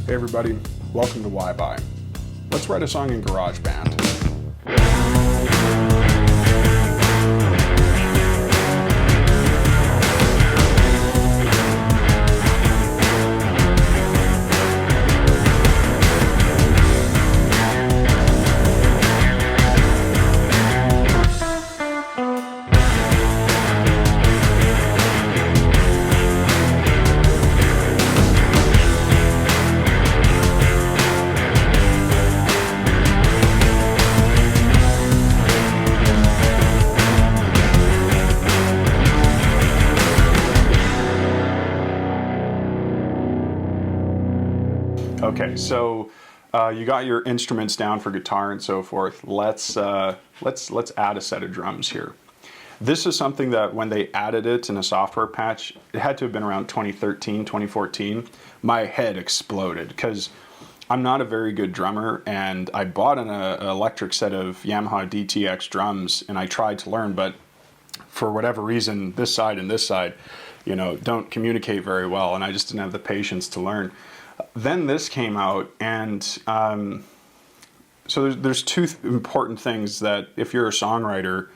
Hey everybody, welcome to WhyBuy. Let's write a song in GarageBand. Okay, so you got your instruments down for guitar and so forth. Let's add a set of drums here. This is something that when they added it in a software patch, it had to have been around 2013, 2014. My head exploded because I'm not a very good drummer, and I bought an electric set of Yamaha DTX drums and I tried to learn, but for whatever reason, this side and this side, you know, don't communicate very well, and I just didn't have the patience to learn. Then this came out, and so there's two important things that if you're a songwriter,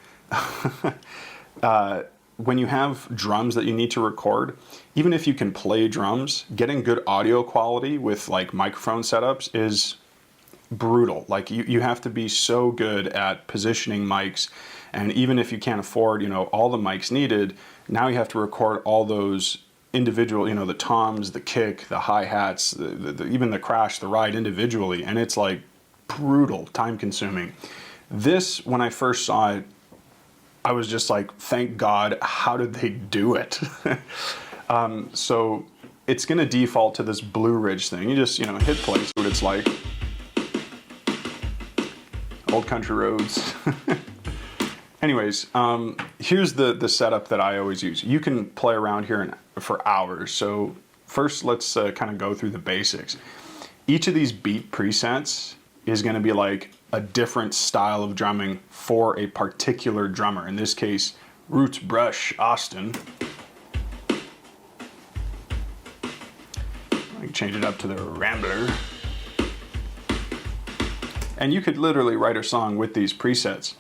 when you have drums that you need to record, even if you can play drums, getting good audio quality with like microphone setups is brutal. Like you have to be so good at positioning mics, and even if you can't afford, you know, all the mics needed, now you have to record all those individual, you know, the toms, the kick, the hi-hats, even the crash, the ride individually, and it's like brutal, time consuming. This, when I first saw it, I was just like, thank God, how did they do it? So it's gonna default to this Blue Ridge thing. You just, you know, hit play, see what it's like. Old country roads. Anyways, here's the setup that I always use. You can play around here for hours. So first, let's kind of go through the basics. Each of these beat presets is going to be like a different style of drumming for a particular drummer. In this case, Roots Brush Austin. I can change it up to the Rambler. And you could literally write a song with these presets.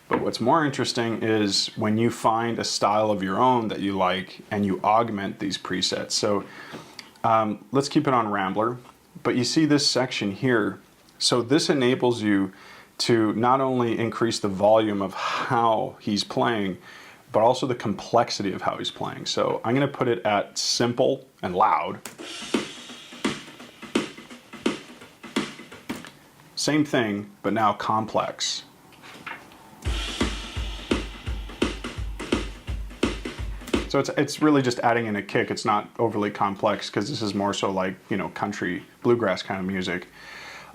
But what's more interesting is when you find a style of your own that you like and you augment these presets. So let's keep it on Rambler, but you see this section here. So this enables you to not only increase the volume of how he's playing, but also the complexity of how he's playing. So I'm gonna put it at simple and loud. Same thing, but now complex. So it's really just adding in a kick. It's not overly complex because this is more so like, you know, country, bluegrass kind of music.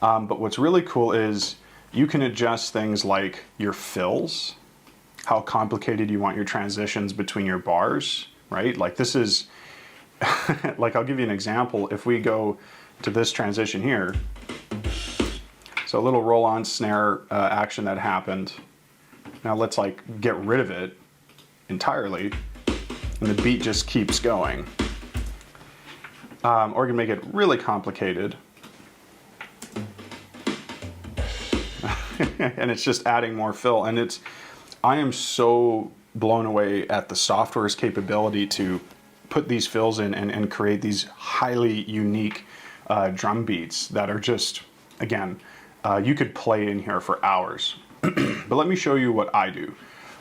But what's really cool is you can adjust things like your fills, how complicated you want your transitions between your bars, right? Like this is, like I'll give you an example. If we go to this transition here, so a little roll-on snare action that happened. Now let's like get rid of it entirely. And the beat just keeps going. Or you can make it really complicated. And it's just adding more fill. And I am so blown away at the software's capability to put these fills in and create these highly unique drum beats that are just, again, you could play in here for hours. But let me show you what I do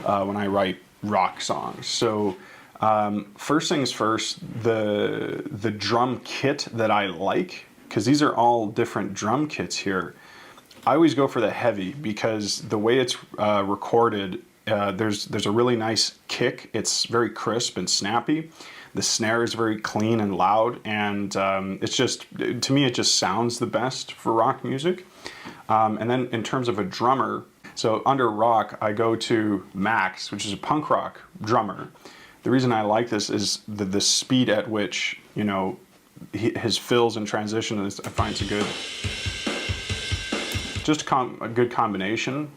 when I write rock songs. So first things first, the drum kit that I like, because these are all different drum kits here, I always go for the heavy because the way it's recorded, there's a really nice kick. It's very crisp and snappy. The snare is very clean and loud, and it's just, to me, it just sounds the best for rock music. And then in terms of a drummer, so under rock, I go to Max, which is a punk rock drummer. The reason I like this is the speed at which, you know, his fills and transitions, I find it's a good combination.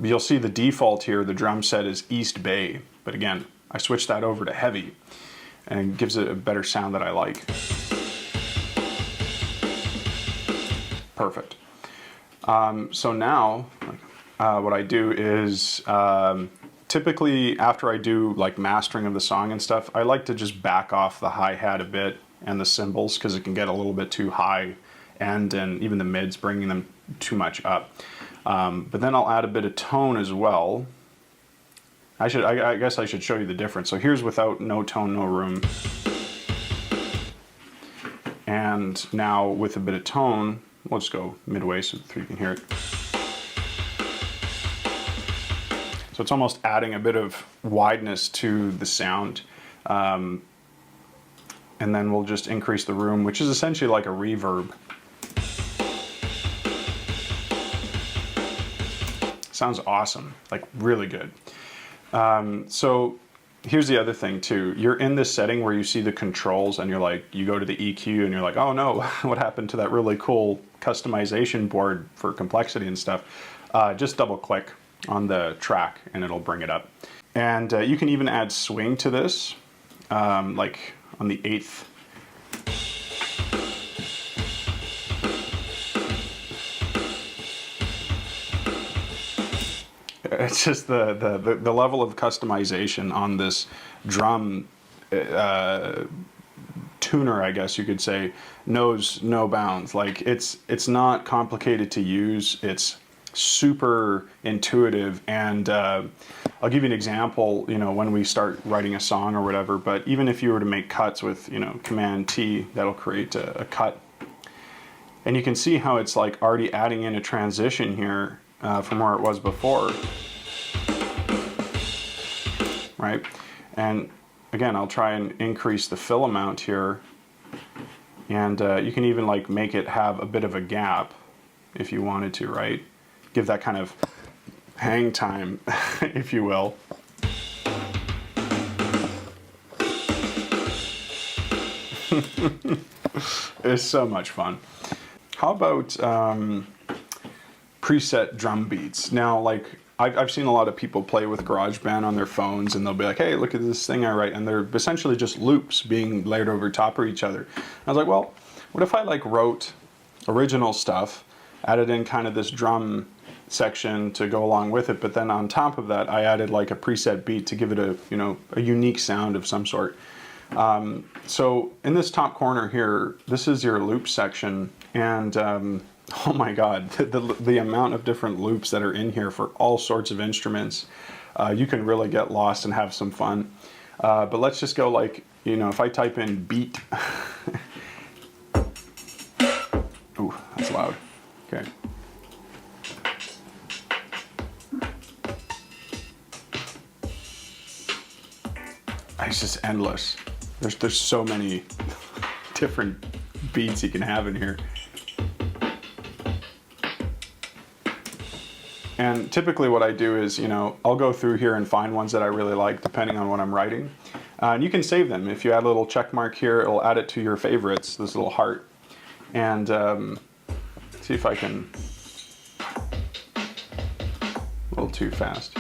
You'll see the default here, the drum set is East Bay, but again, I switched that over to heavy, and it gives it a better sound that I like. Perfect. So now, what I do is, typically after I do like mastering of the song and stuff, I like to just back off the hi-hat a bit and the cymbals, because it can get a little bit too high and even the mids, bringing them too much up. But then I'll add a bit of tone as well. I guess I should show you the difference. So here's without no tone, no room. And now with a bit of tone, we'll just go midway so you can hear it. So it's almost adding a bit of wideness to the sound. And then we'll just increase the room, which is essentially like a reverb. Sounds awesome, like really good. So here's the other thing too. You're in this setting where you see the controls and you're like, you go to the EQ and you're like, oh no, what happened to that really cool customization board for complexity and stuff? Just double click on the track and it'll bring it up. And you can even add swing to this, like on the 8th. It's just the level of customization on this drum tuner, I guess you could say, knows no bounds. Like it's not complicated to use. It's super intuitive, and I'll give you an example. You know, when we start writing a song or whatever. But even if you were to make cuts with, you know, Command T, that'll create a cut, and you can see how it's like already adding in a transition here. From where it was before, right? And again, I'll try and increase the fill amount here, and you can even like make it have a bit of a gap if you wanted to, right? Give that kind of hang time, if you will. It's so much fun. How about preset drum beats? Now, like I've seen a lot of people play with GarageBand on their phones, and they'll be like, hey, look at this thing I write, and they're essentially just loops being layered over top of each other. I was like, well, what if I like wrote original stuff, added in kind of this drum section to go along with it, but then on top of that I added like a preset beat to give it a, you know, a unique sound of some sort. So in this top corner here, this is your loop section, and oh my God, the amount of different loops that are in here for all sorts of instruments. You can really get lost and have some fun. But let's just go like, you know, if I type in beat. Ooh, that's loud. Okay. It's just endless. There's so many different beats you can have in here. And typically what I do is, you know, I'll go through here and find ones that I really like depending on what I'm writing. And you can save them. If you add a little check mark here, it'll add it to your favorites, this little heart. And see if I can, a little too fast.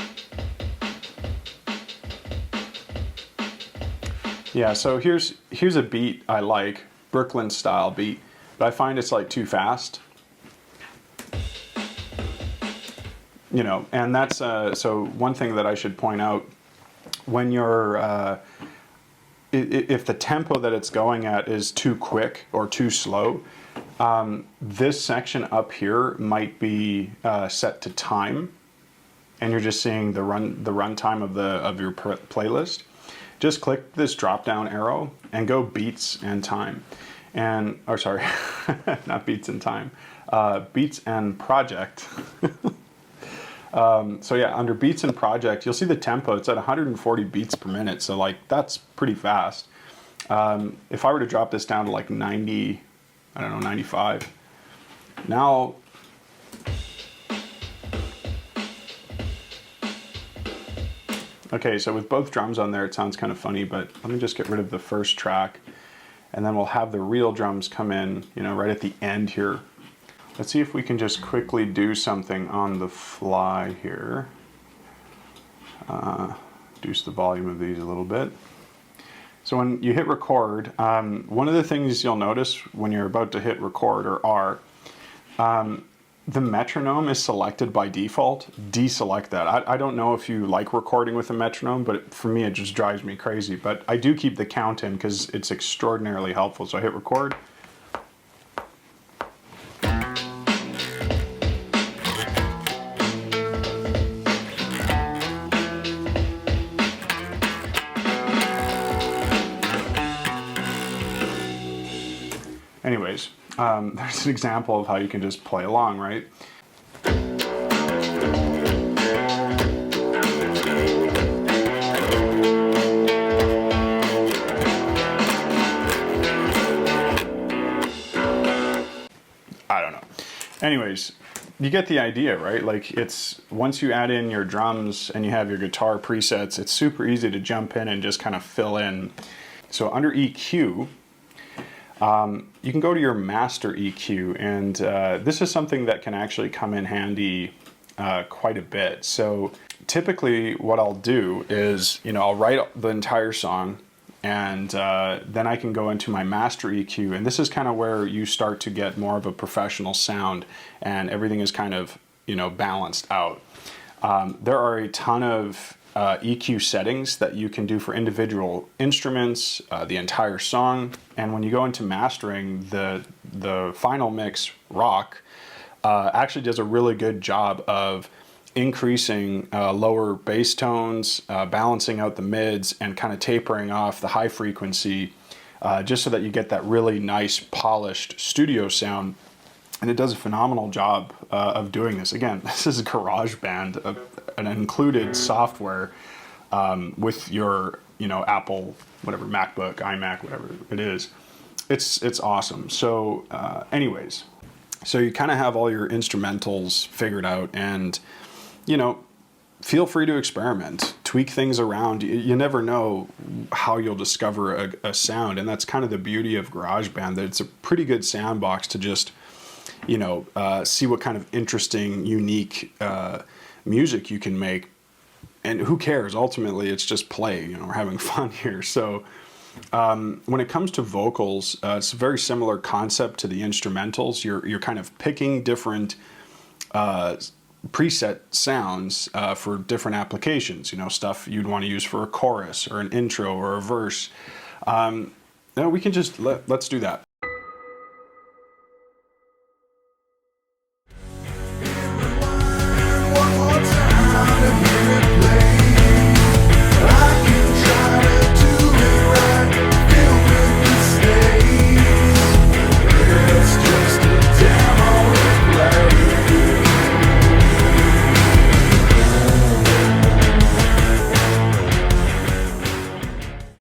Yeah, so here's a beat I like, Brooklyn style beat, but I find it's like too fast. You know, and that's, so one thing that I should point out, when you're, if the tempo that it's going at is too quick or too slow, this section up here might be set to time, and you're just seeing the run time of your playlist. Just click this drop down arrow and go beats and time, and, or sorry, not beats and time, beats and project. So yeah, under beats and project, you'll see the tempo. It's at 140 beats per minute, so like that's pretty fast. If I were to drop this down to like 90, I don't know, 95. Now, okay, so with both drums on there, it sounds kind of funny, but let me just get rid of the first track, and then we'll have the real drums come in, you know, right at the end here. Let's see if we can just quickly do something on the fly here. Reduce the volume of these a little bit. So when you hit record, one of the things you'll notice when you're about to hit record, or R, The metronome is selected by default. Deselect that. I don't know if you like recording with a metronome, but for me it just drives me crazy. But I do keep the count in because it's extraordinarily helpful. So I hit record. Anyways, there's an example of how you can just play along, right? I don't know. Anyways, you get the idea, right? Like, it's once you add in your drums and you have your guitar presets, it's super easy to jump in and just kind of fill in. So under EQ, you can go to your master EQ, and this is something that can actually come in handy quite a bit. So typically what I'll do is, I'll write the entire song, and then I can go into my master EQ, and this is kind of where you start to get more of a professional sound, and everything is kind of, balanced out. There are a ton of EQ settings that you can do for individual instruments, the entire song, and when you go into mastering, the final mix, Rock, actually does a really good job of increasing lower bass tones, balancing out the mids, and kind of tapering off the high frequency, just so that you get that really nice polished studio sound. And it does a phenomenal job of doing this. Again, this is GarageBand, an included software with your, Apple, whatever, MacBook, iMac, whatever it is. It's awesome. So anyways, so you kind of have all your instrumentals figured out, and, feel free to experiment, tweak things around. You never know how you'll discover a sound, and that's kind of the beauty of GarageBand, that it's a pretty good sandbox to just, see what kind of interesting, unique music you can make. And who cares? Ultimately, it's just play. We're having fun here. So when it comes to vocals, it's a very similar concept to the instrumentals. You're kind of picking different preset sounds for different applications. Stuff you'd want to use for a chorus or an intro or a verse. No, we can just let's do that.